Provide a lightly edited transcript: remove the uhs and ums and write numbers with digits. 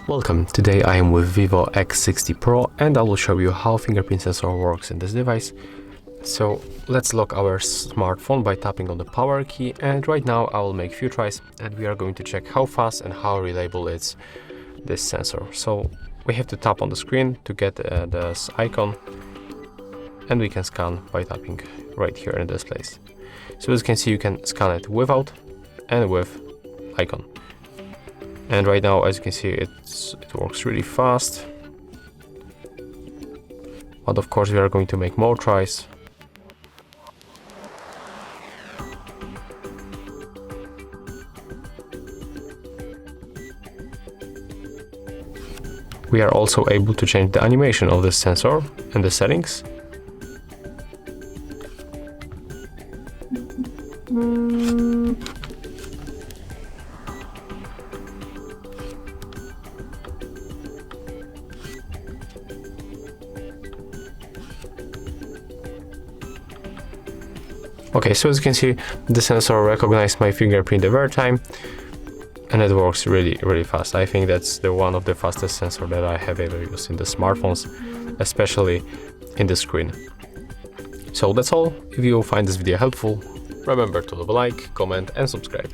Welcome, today I am with VIVO X60 Pro and I will show you how fingerprint sensor works in this device. So let's lock our smartphone by tapping on the power key, and right now I will make few tries and we are going to check how fast and how reliable is this sensor. So we have to tap on the screen to get this icon, and we can scan by tapping right here in this place. So as you can see, you can scan it without and with icon. And right now, as you can see, it works really fast. But of course, we are going to make more tries. We are also able to change the animation of this sensor in the settings. Okay, so as you can see, the sensor recognized my fingerprint every time, and it works really fast. I think that's one of the fastest sensor that I have ever used in the smartphones, especially in the screen. So that's all. If you find this video helpful, remember to leave a like, comment and subscribe.